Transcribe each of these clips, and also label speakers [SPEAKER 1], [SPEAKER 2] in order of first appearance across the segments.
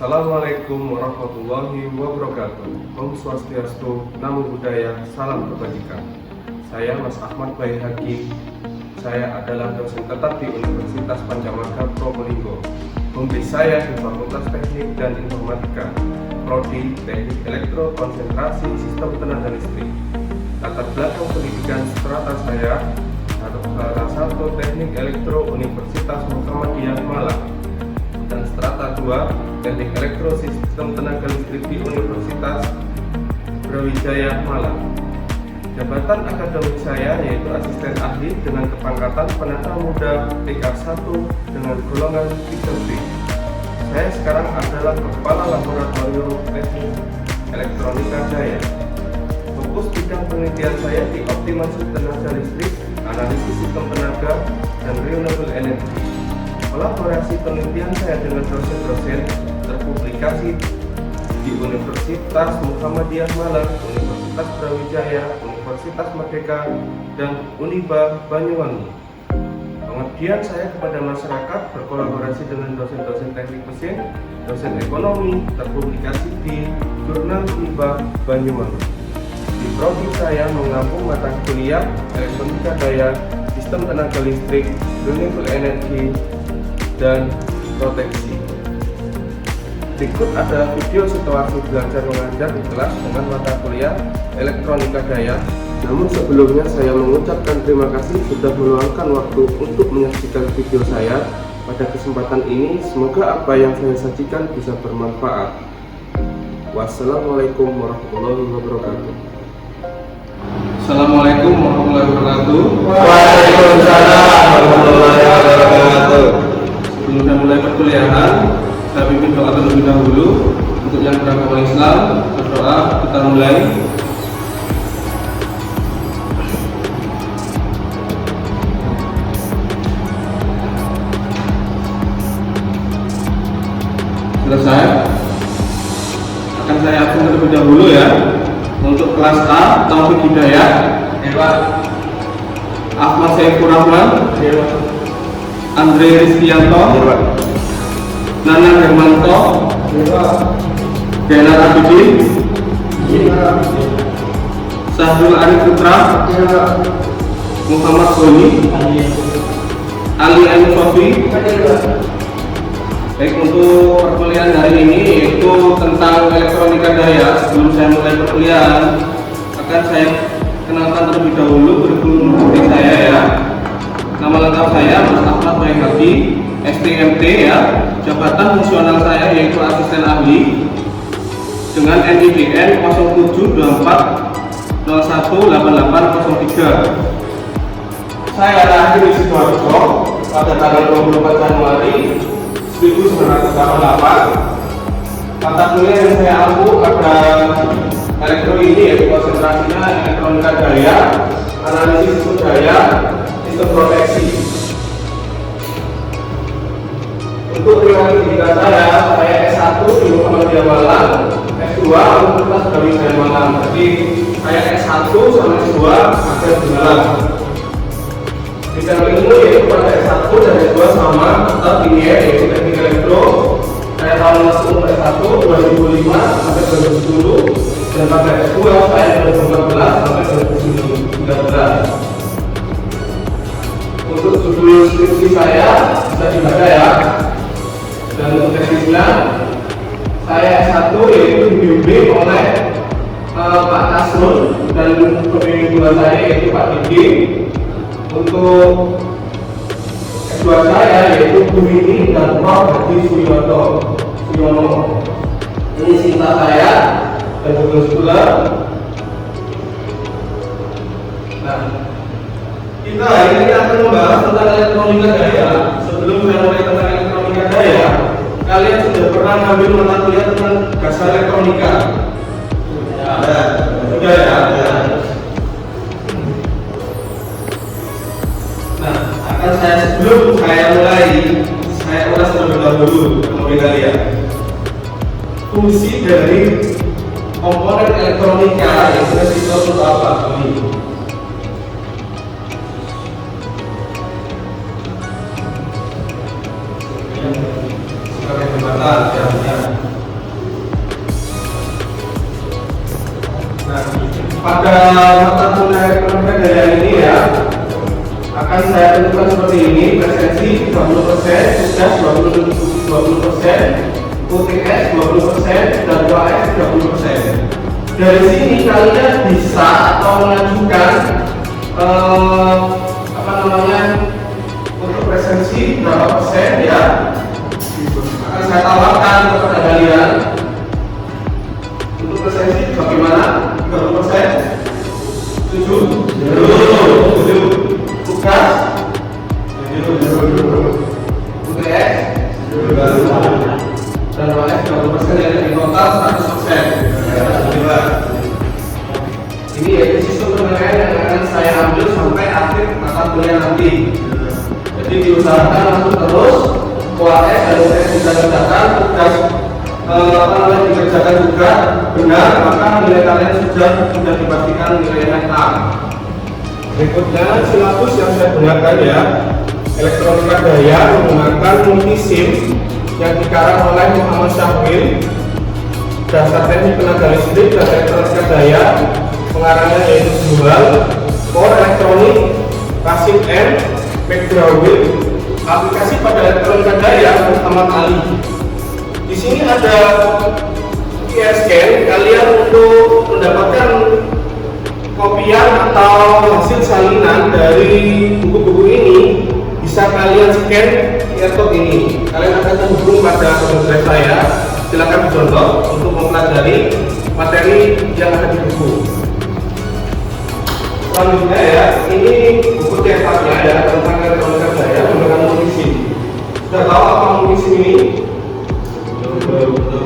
[SPEAKER 1] Assalamualaikum warahmatullahi wabarakatuh. Om Swastiastu, Namo Buddhaya, Salam Kebajikan. Saya Mas Ahmad Baihaqi. Saya adalah dosen tetap di Universitas Pancamaka Probolinggo. Home base saya di Fakultas Teknik dan Informatika, Prodi Teknik Elektro Konsentrasi Sistem Tenaga Listrik. Latar belakang pendidikan strata saya salah satu Teknik Elektro Universitas Muhammadiyah Malang, dan strata 2 Teknik Elektro Sistem Tenaga Listrik di Universitas Brawijaya Malang. Jabatan akademik saya yaitu asisten ahli dengan kepangkatan penata muda tingkat 1 dengan golongan 3B. Saya sekarang adalah Kepala Laboratorium Teknik Elektronika Daya. Fokus bidang penelitian saya di optimasi tenaga listrik, analisis sistem tenaga, dan renewable energy. Kolaborasi penelitian saya dengan dosen-dosen terpublikasi di Universitas Muhammadiyah Malang, Universitas Brawijaya, Universitas Merdeka, dan Uniba Banyuwangi. Pengabdian saya kepada masyarakat berkolaborasi dengan dosen-dosen teknik mesin, dosen ekonomi, terpublikasi di Jurnal Uniba Banyuwangi. Di prodi saya mengampung mata kuliah elektronika daya, sistem tenaga listrik, renewable energy, dan proteksi. Berikut ada video situasi belajar mengajar di kelas dengan mata kuliah elektronika daya. Namun sebelumnya saya mengucapkan terima kasih sudah meluangkan waktu untuk menyaksikan video saya. Pada kesempatan ini semoga apa yang saya sajikan bisa bermanfaat. Wassalamualaikum warahmatullahi wabarakatuh.
[SPEAKER 2] Assalamualaikum warahmatullahi wabarakatuh.
[SPEAKER 3] Waalaikumsalam warahmatullahi wabarakatuh.
[SPEAKER 2] Sebelum saya mulai perkuliahan, saya pimpin doa terlebih dahulu. Untuk yang beragama Islam, berdoa, kita mulai. Selesai. Akan saya absen terlebih dahulu ya. Untuk kelas A, Taufik Hidayat, Ahmad Saifur Rahman, Andre Rizkianto, Nana Hermanto, Gainar Abidin, Sahrul Arif Putra, Muhammad Goni, Ali Ayu Sofi. Baik, untuk perkuliahan hari ini yaitu tentang elektronika daya. Sebelum saya mulai perkuliahan, akan saya kenalkan terlebih dahulu kurikulum vitae saya ya. Nama lengkap saya Mas Ahmad Baihaqi, STMT ya. Jabatan fungsional saya yaitu asisten ahli dengan NIBN 0724018803. Saya lahir di Sidoarjo pada tanggal 24 Januari 1988. Mata kuliah yang saya ampu pada elektro ini yaitu konsentrasinya elektronika daya, analisis sistem daya, sistem proteksi. Untuk riwayat pendidikan saya S1 di Muhammadiyah Malang, S2 Universitas Brawijaya Malang. Jadi saya S1 sama S2 ada di Malang. Bidang ilmu yaitu pada S1 dan S2 sama, tetap ini yaitu teknik elektro. Saya tahun masuk S1 2005 sampai 2010, dan pada S2 saya 2014 sampai 2019. Untuk judul skripsi saya bisa dibaca ya. Dan untuk tesisnya saya S1 yaitu dibimbing oleh Pak Nasrul dan pembimbing kedua saya yaitu Pak Diki. Untuk S2 saya yaitu Bu Wini dan Prof. Hadi Suyono. Ini cinta saya dan juga. Nah, kita hari ini akan membahas tentang elektronika daya. Sebelum saya mulai tentang elektronika daya, kalian sudah pernah ngambil mata kuliah tentang gas elektronika? Sudah ya? Sebelum saya mulai, saya ulas terlebih dahulu kemudian kalian. Fungsi dari komponen elektronika yang resistor itu apa? Ini sebagai jembatan, ya. Nah, pada mata kuliah ekonomi daya ini ya, akan saya tentukan seperti ini: presensi 20%, tugas 20%, UTS 20%, dan UAS 30%. Dari sini kalian bisa atau mengajukan untuk presensi berapa persen ya, akan saya tawarkan kepada kalian. Untuk presensi bagaimana? 30%? 7? Tugas? UTS? Dan UAS 20% yang di total 100%. Ini yaitu sistem penilaian yang akan saya ambil sampai akhir mata kuliah nanti. Jadi diusahakan langsung terus UAS dan UTS dikerjakan, tugas dikerjakan juga benar, maka nilai kalian sudah dipastikan nilainya A.
[SPEAKER 1] Berikutnya silabus yang saya gunakan ya, elektronika daya menggunakan multisim yang dikarang oleh Muhammad Syahwil, dasar teknik tenaga listrik dan elektronika daya, pengarangnya yaitu Dual, Core Elektronik, Kasim M, McGraw-Hill. Aplikasi pada elektronika daya Muhammad Ali. Di sini ada QR scan, kalian untuk mendapatkan kopian atau hasil salinan dari buku-buku ini bisa kalian scan QR code ini. Kalian akan terhubung pada website saya. Silakan dicontoh untuk mempelajari materi yang ada di buku. Selanjutnya ya, ini buku cetaknya ya tentang elektronika daya menggunakan multisim. Sudah tahu apa multisim ini?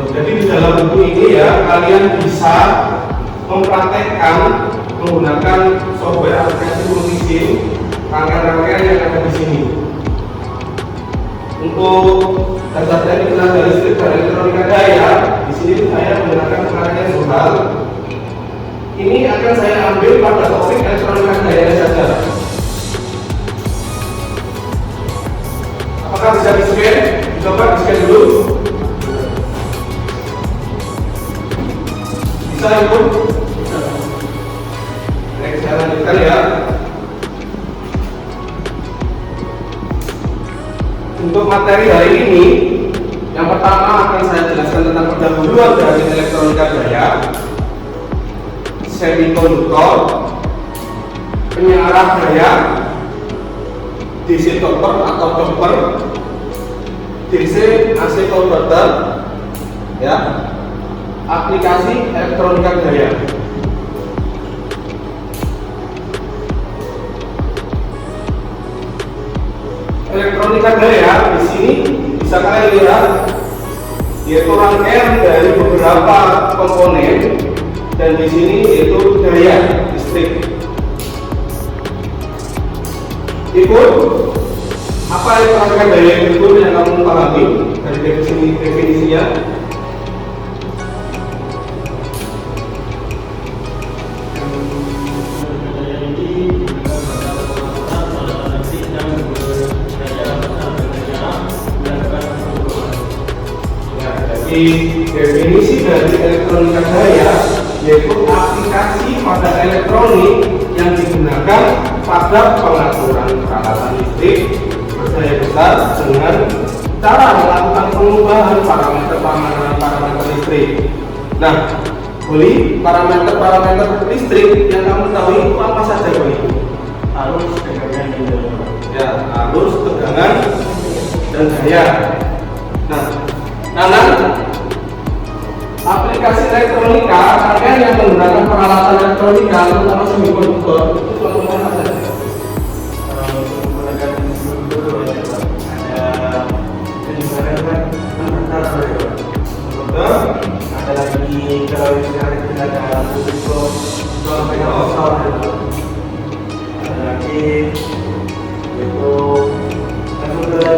[SPEAKER 1] Jadi di dalam buku ini ya kalian bisa mempraktekkan menggunakan software aplikasi multisim rangkaian-rangkaian yang ada di sini. Untuk dasar teknik tenaga listrik dan elektronika daya, di sini saya menggunakan pengarangnya Dual. Ini akan saya ambil pada topik elektronika daya saja. Apakah bisa di-scan? Coba di-scan dulu. Bisa ikut? Baik, saya lanjutkan ya. Untuk materi hari ini, yang pertama akan saya jelaskan tentang pendahuluan dari elektronika daya, semikonduktor, penyaraf daya, DC chopper atau chopper, DC AC converter, ya, aplikasi elektronika daya. Elektronika daya di sini bisa kalian lihat yaitu rangkaian dari beberapa komponen, dan di sini yaitu daya listrik. Ikut apa elektronika daya itu yang kamu pahami dari definisinya? Definisi dari elektronika daya yaitu aplikasi pada elektronik yang digunakan pada pengaturan peralatan listrik berdaya besar dengan cara melakukan pengubahan parameter listrik. Nah, Boli, parameter listrik yang kamu tahu itu apa saja, Boli?
[SPEAKER 3] Arus, tegangan,
[SPEAKER 2] ya, arus, tegangan, dan daya. Nah, aplikasi elektronika kalian yang menggunakan peralatan elektronika terutama semikonduktor itu contohnya apa saja?
[SPEAKER 3] menggunakan dulu ada penyebaran ada lagi kalau misalnya kita ada publikum ada lagi itu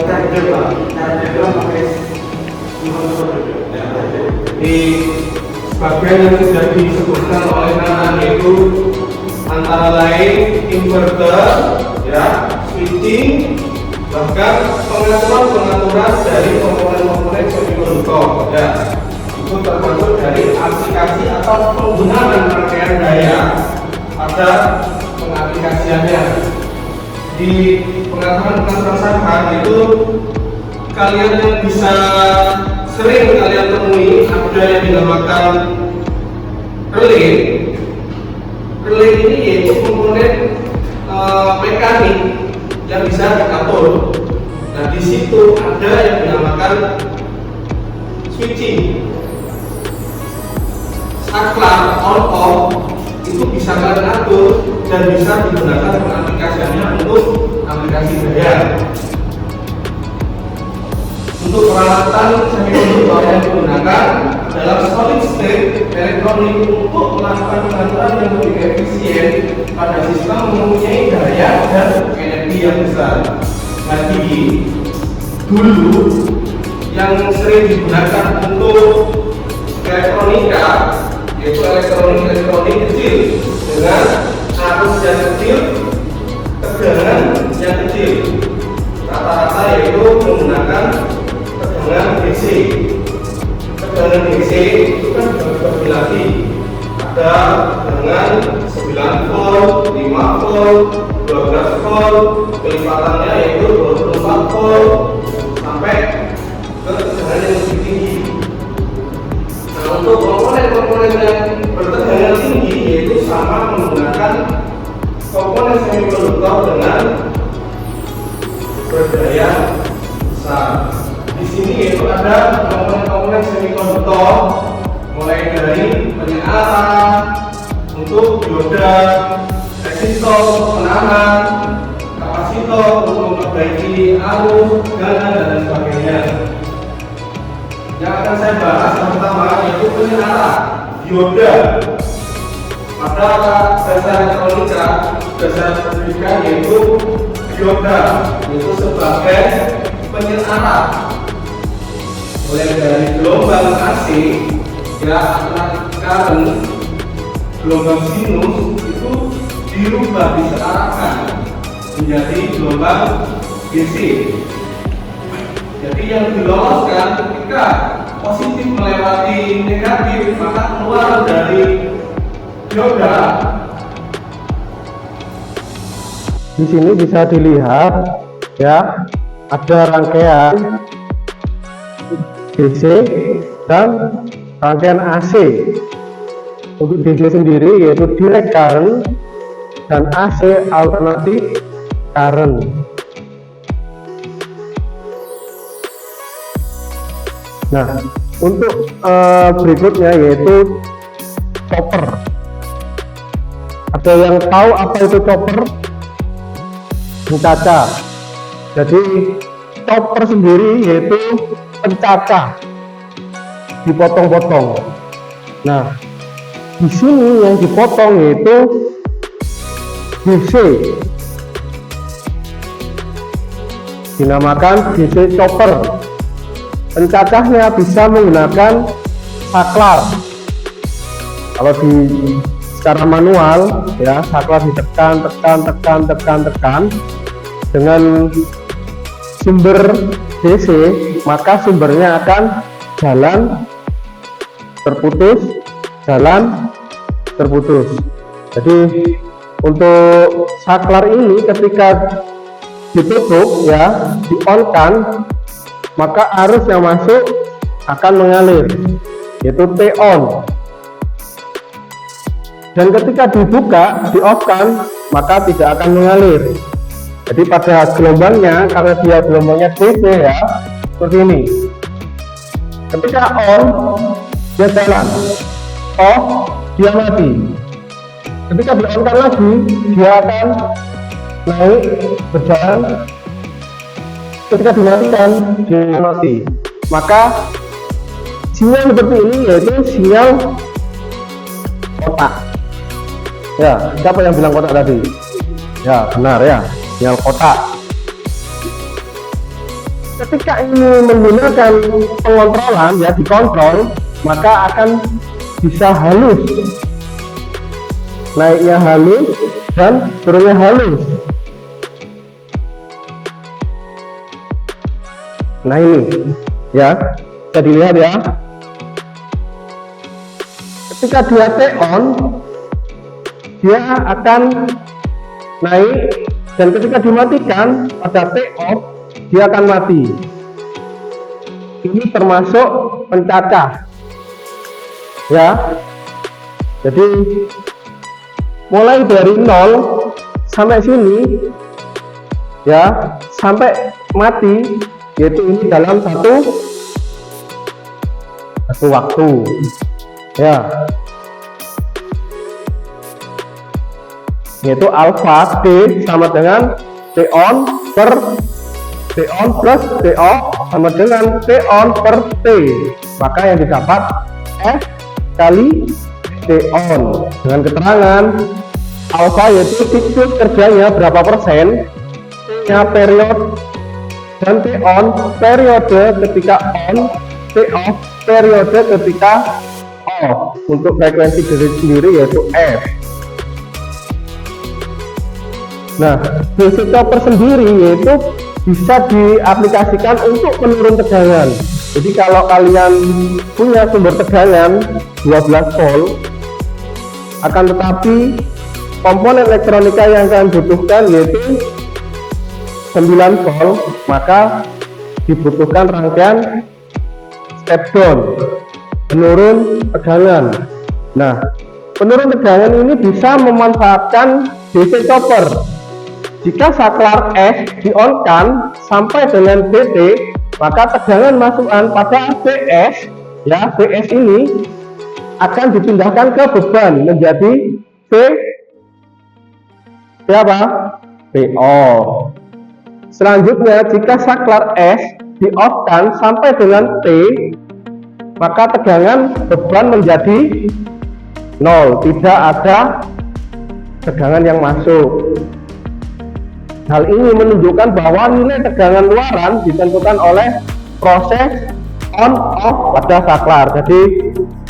[SPEAKER 3] charger pakai
[SPEAKER 2] di bagian yang sudah disebutkan oleh Nana yaitu antara lain inverter, ya, switching, bahkan pengaturan dari komponen-komponen semikonduktor, ya, itu termasuk dari aplikasi atau penggunaan rangkaian akan rasakan itu kalian yang bisa sering kalian temui ada yang dinamakan relay. Relay ini yaitu komponen mekanik yang bisa diatur. Nah, di situ ada yang dinamakan switching. Saklar on off itu bisa kalian atur dan bisa digunakan aplikasinya untuk aplikasi daya. Untuk peralatan semikonduktor yang digunakan adalah solid state elektronik untuk melakukan pengaturan yang lebih efisien pada sistem mempunyai daya dan energi yang besar. Jadi dulu yang sering digunakan untuk elektronika yaitu elektronik kecil dengan arus yang kecil, tegangan yang kecil. Rata-rata yaitu menggunakan tegangan DC. Tegangan DC itu kan berbagi lagi. Ada tegangan 9 volt, 5 volt, 12 volt, kelipatannya yaitu 24 volt sampai ke tegangan yang lebih tinggi. Nah, untuk komponen-komponen yang bertegangan tinggi yaitu sama menggunakan komponen semikonduktor dengan berdaya besar. Di sini yaitu ada komponen-komponen semikonduktor mulai dari penyarah untuk dioda, resistor untuk menahan, kapasitor untuk memperbaiki arus, tegangan dan sebagainya. Yang akan saya bahas yang pertama yaitu penyarah dioda. Pada dasar elektronika, dasar pendidikan yaitu dioda itu sebagai penyarah. Mulai dari gelombang AC ya current, gelombang sinus itu dirubah disearahkan menjadi gelombang DC. Jadi yang diloloskan ketika positif melewati negatif maka keluar dari dioda.
[SPEAKER 4] Di sini bisa dilihat ya, ada rangkaian DC dan rangkaian AC. Untuk DC sendiri yaitu direct current dan AC alternative current. Nah, untuk berikutnya yaitu chopper. Ada yang tahu apa itu chopper? Pencacah. Jadi chopper sendiri yaitu pencacah, dipotong-potong. Nah, di sini yang dipotong yaitu DC, dinamakan DC chopper. Pencacahnya bisa menggunakan saklar. Kalau di secara manual ya, saklar ditekan dengan sumber DC, maka sumbernya akan jalan terputus. Jadi untuk saklar ini ketika ditutup ya, di-on-kan, maka arus yang masuk akan mengalir, yaitu T-on. Dan ketika dibuka, di-off-kan, maka tidak akan mengalir. Jadi pada gelombangnya, karena dia gelombangnya DC ya, seperti ini. Ketika on, dia jalan. Off, dia mati. Ketika di-on-kan lagi, dia akan naik, berjalan. Ketika dimatikan, dia mati. Maka sinyal seperti ini yaitu sinyal kotak. Ya, siapa yang bilang kotak tadi? Ya, benar ya, sinyal kotak. Ketika ini menggunakan pengontrolan ya, dikontrol, maka akan bisa halus. Naiknya halus dan turunnya halus. Nah ini ya, bisa dilihat ya, ketika dia T-on, dia akan naik dan ketika dimatikan pada T off dia akan mati. Ini termasuk pencacah ya. Jadi mulai dari 0 sampai sini ya, sampai mati, yaitu ini dalam satu waktu ya, yaitu alpha T sama dengan T on per T on plus T off sama dengan T on per T, maka yang didapat F kali T on dengan keterangan alpha yaitu siklus kerjanya berapa persen, T nya period, dan T on periode ketika on, T off periode ketika off. Untuk frekuensi diri sendiri yaitu F. Nah, DC chopper sendiri yaitu bisa diaplikasikan untuk penurun tegangan. Jadi kalau kalian punya sumber tegangan 12 volt, akan tetapi komponen elektronika yang kalian butuhkan yaitu 9 volt, maka dibutuhkan rangkaian step down, penurun tegangan. Nah, penurun tegangan ini bisa memanfaatkan DC chopper. Jika saklar S di-on-kan sampai dengan BT, maka tegangan masukan pada CS ya, CS ini akan dipindahkan ke beban menjadi apa? PO. Selanjutnya, jika saklar S di-off-kan sampai dengan T, maka tegangan beban menjadi 0, tidak ada tegangan yang masuk. Hal ini menunjukkan bahwa nilai tegangan luaran ditentukan oleh proses on off pada saklar. Jadi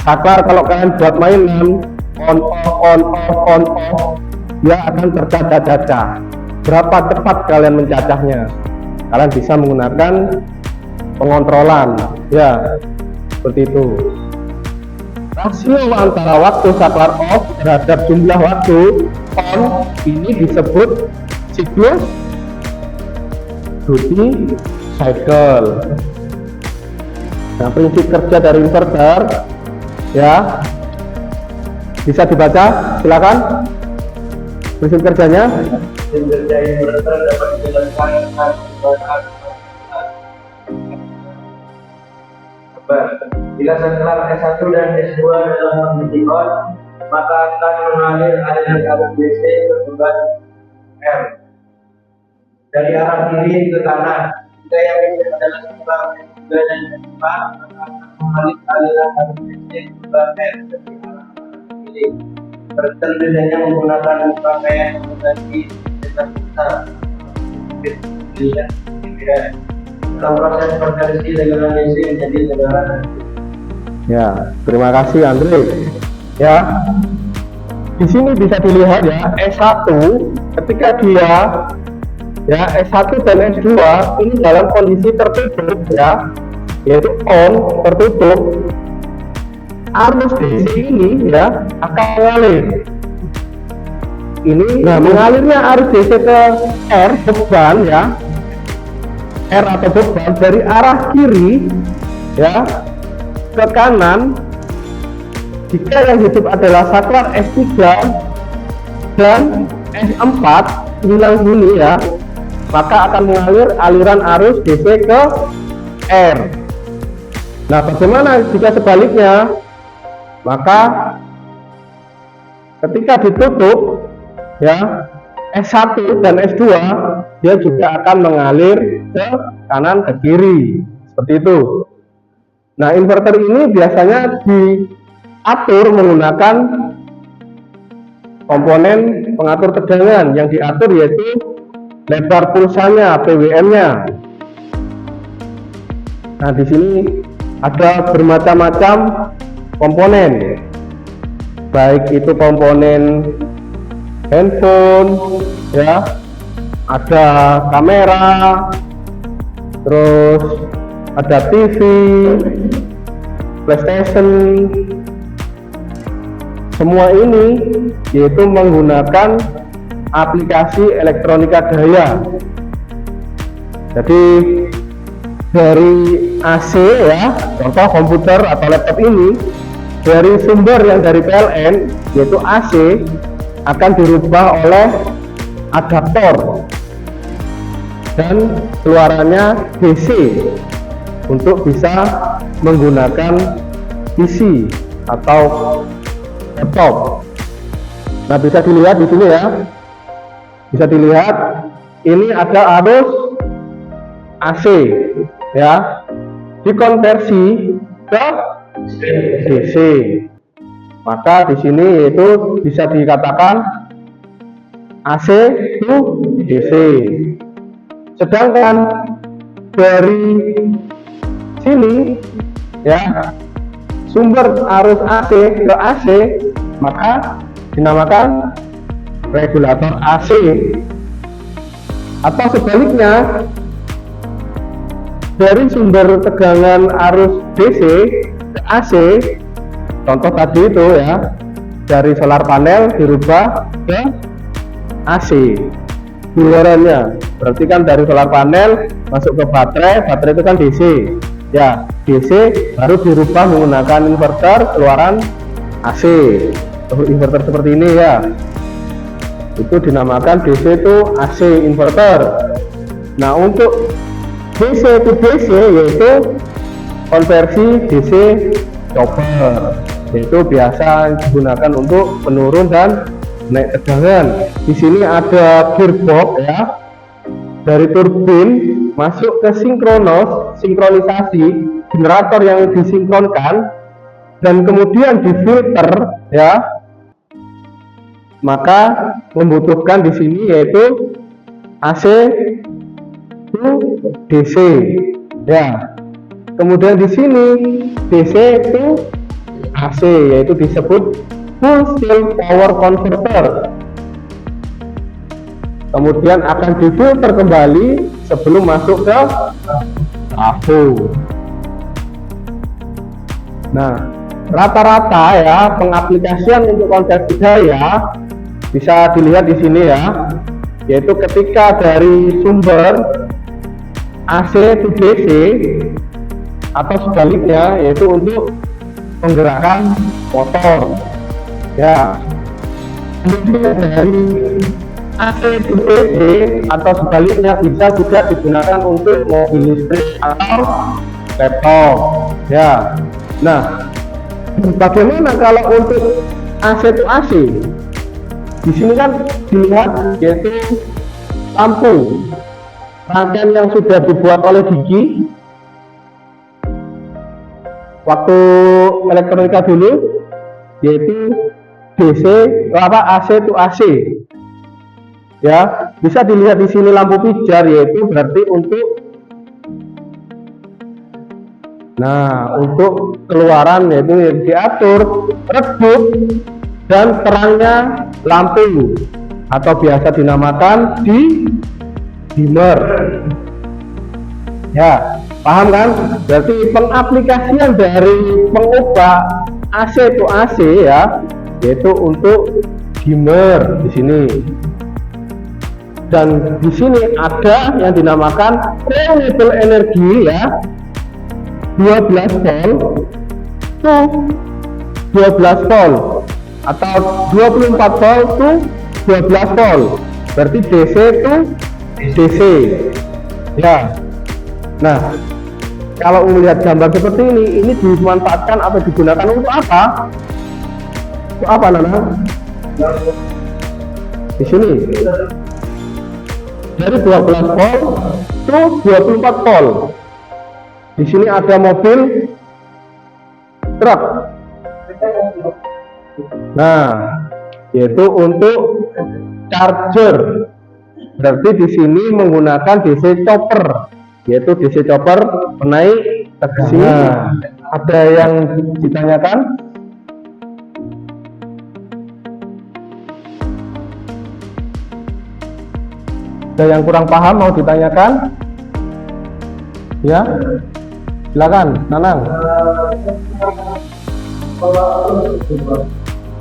[SPEAKER 4] saklar kalau kalian buat mainan on off, dia akan tercacah-cacah. Berapa cepat kalian mencacahnya? Kalian bisa menggunakan pengontrolan, ya, seperti itu. Rasio antara waktu saklar off terhadap jumlah waktu on ini disebut siklus duty cycle. Nah, prinsip kerja dari inverter ya bisa dibaca, silakan prinsip kerjanya.
[SPEAKER 3] Prinsip kerja inverter dapat dijelaskan dengan bila saklar S1 dan S2 dalam kondisi on, maka akan mengalir aliran arus DC ke beban R dari arah kiri ke kanan. Jika yang ini adalah saklar S3 dan S4, maka akan mengalir aliran arus DC ke beban R dari arah kiri. Tentunya menggunakan rangkaian mengganti besar. Dalam proses konversi tegangan DC menjadi tegangan.
[SPEAKER 4] Ya, terima kasih Andre. Ya, di sini bisa dilihat ya, S1 ketika dia ya S1 dan S2 ini dalam kondisi tertutup ya, yaitu on, tertutup, arus DC ini ya akan mengalir. Ini nah, mengalirnya arus DC ke R beban ya, R atau beban dari arah kiri ya ke kanan. Jika yang hidup adalah saklar S3 dan S4 bilang bunyi ya, maka akan mengalir aliran arus DC ke R. Nah, bagaimana jika sebaliknya? Maka ketika ditutup ya S1 dan S2, dia juga akan mengalir ke kanan ke kiri seperti itu. Nah, inverter ini biasanya diatur menggunakan komponen pengatur tegangan. Yang diatur yaitu lebar pulsanya, PWM-nya. Nah, di sini ada bermacam-macam komponen, baik itu komponen handphone ya, ada kamera, terus ada TV, PlayStation. Semua ini yaitu menggunakan aplikasi elektronika daya. Jadi dari AC ya, contoh komputer atau laptop ini, dari sumber yang dari PLN yaitu AC akan dirubah oleh adaptor dan keluarannya DC untuk bisa menggunakan PC atau laptop. Nah, bisa dilihat di sini ya, bisa dilihat ini ada arus AC ya, dikonversi ke DC. Maka di sini yaitu bisa dikatakan AC to DC. Sedangkan dari sini ya, sumber arus AC ke AC, maka dinamakan regulator AC. Atau sebaliknya, dari sumber tegangan arus DC ke AC, contoh tadi itu ya, dari solar panel dirubah ke AC keluarannya. Berarti kan dari solar panel masuk ke baterai, baterai itu kan DC ya, DC baru dirubah menggunakan inverter, keluaran AC. Inverter seperti ini ya, itu dinamakan DC itu AC inverter. Nah, untuk DC to DC yaitu konversi DC chopper, yaitu biasa digunakan untuk penurun dan naik tegangan. Di sini ada gearbox ya, dari turbin masuk ke sinkronisasi generator yang disinkronkan dan kemudian difilter ya, maka membutuhkan di sini yaitu AC to DC ya. Kemudian di sini DC to AC, yaitu disebut full scale power converter. Kemudian akan difilter kembali sebelum masuk ke trafo. Nah, rata-rata ya pengaplikasian untuk konversi daya bisa dilihat di sini ya, yaitu ketika dari sumber AC to DC atau sebaliknya, yaitu untuk menggerakkan motor ya. Kemudian dari AC to DC atau sebaliknya bisa juga digunakan untuk mobil listrik atau laptop ya. Nah, bagaimana kalau untuk AC to AC? Di sini kan dilihat yaitu lampu rangkaian yang sudah dibuat oleh Digi waktu elektronika dulu, yaitu DC AC to AC ya. Bisa dilihat di sini lampu pijar, yaitu berarti untuk untuk keluaran, yaitu diatur redup dan terangnya lampu atau biasa dinamakan dimmer ya. Paham kan? Berarti pengaplikasian dari pengubah AC to AC ya, yaitu untuk dimmer di sini. Dan di sini ada yang dinamakan renewable energy ya, 12 volt to 12 volt atau 24 volt to 12 volt. Berarti DC to DC ya. Nah, kalau melihat gambar seperti ini dimanfaatkan atau digunakan untuk apa? Untuk apa, Nana? Di sini dari 12 volt to 24 volt. Di sini ada mobil truk. Nah, yaitu untuk charger. Berarti di sini menggunakan DC chopper, yaitu DC chopper penaik tegangan. Ada yang ditanyakan? Ada yang kurang paham mau ditanyakan? Ya, silakan, Nanang.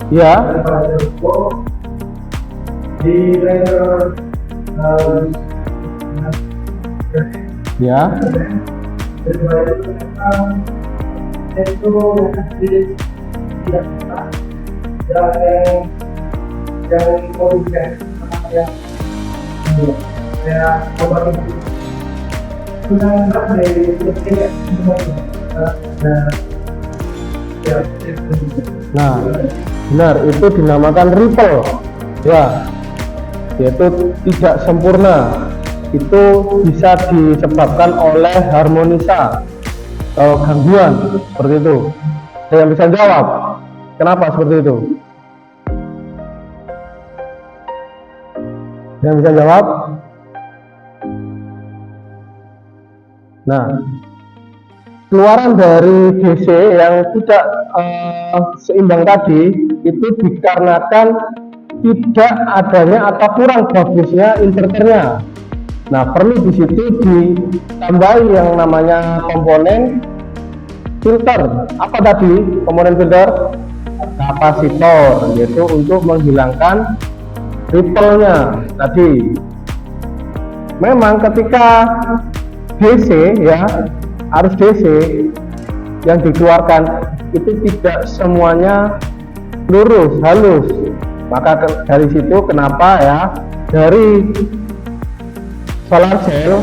[SPEAKER 4] Ya.
[SPEAKER 3] di level
[SPEAKER 4] Ya.
[SPEAKER 3] itu tidak yang konsisten yang
[SPEAKER 4] Nah, benar, itu dinamakan ripple, ya, yaitu tidak sempurna. Itu bisa disebabkan oleh harmonisa atau gangguan seperti itu. Ada yang bisa jawab kenapa seperti itu? Yang bisa jawab? Nah, keluaran dari DC yang tidak seimbang tadi itu dikarenakan tidak adanya atau kurang bagusnya inverternya. Nah, perlu di situ ditambahi yang namanya komponen filter. Apa tadi komponen filter? Kapasitor, yaitu untuk menghilangkan ripple-nya tadi. Memang ketika DC, ya, arus DC yang dikeluarkan itu tidak semuanya lurus, halus. Maka dari situ kenapa ya dari solar cell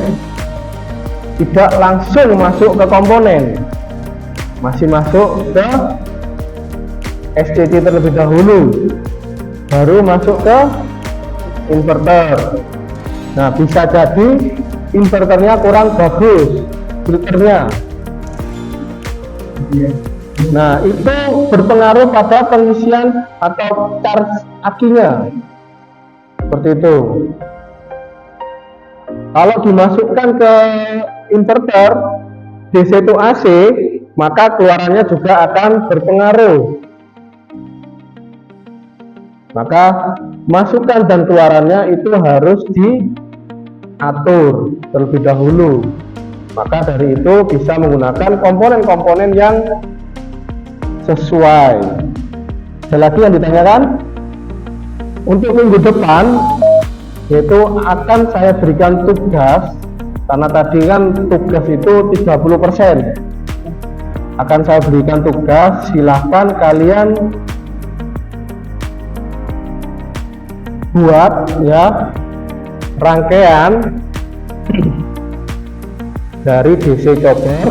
[SPEAKER 4] tidak langsung masuk ke komponen, masih masuk ke SCT terlebih dahulu, baru masuk ke inverter. Nah, bisa jadi inverternya kurang bagus, filternya. Nah, itu berpengaruh pada pengisian atau charge akinya, seperti itu. Kalau dimasukkan ke inverter DC itu AC, maka keluarannya juga akan berpengaruh. Maka masukan dan keluarannya itu harus diatur terlebih dahulu. Maka dari itu bisa menggunakan komponen-komponen yang sesuai. Ada lagi yang ditanyakan? Untuk minggu depan yaitu akan saya berikan tugas, karena tadi kan tugas itu 30%. Akan saya berikan tugas, silahkan kalian buat ya rangkaian dari DC chopper,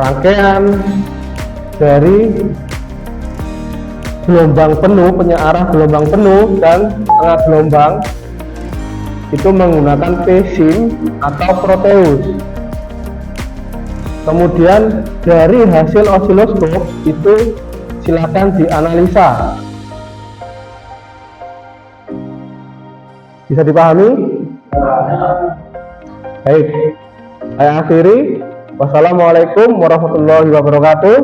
[SPEAKER 4] rangkaian dari gelombang penuh, penyearah gelombang penuh dan tengah gelombang itu menggunakan PSIM atau Proteus. Kemudian dari hasil osiloskop itu silakan dianalisa. Bisa dipahami? Baik, saya akhiri. Wassalamualaikum warahmatullahi wabarakatuh.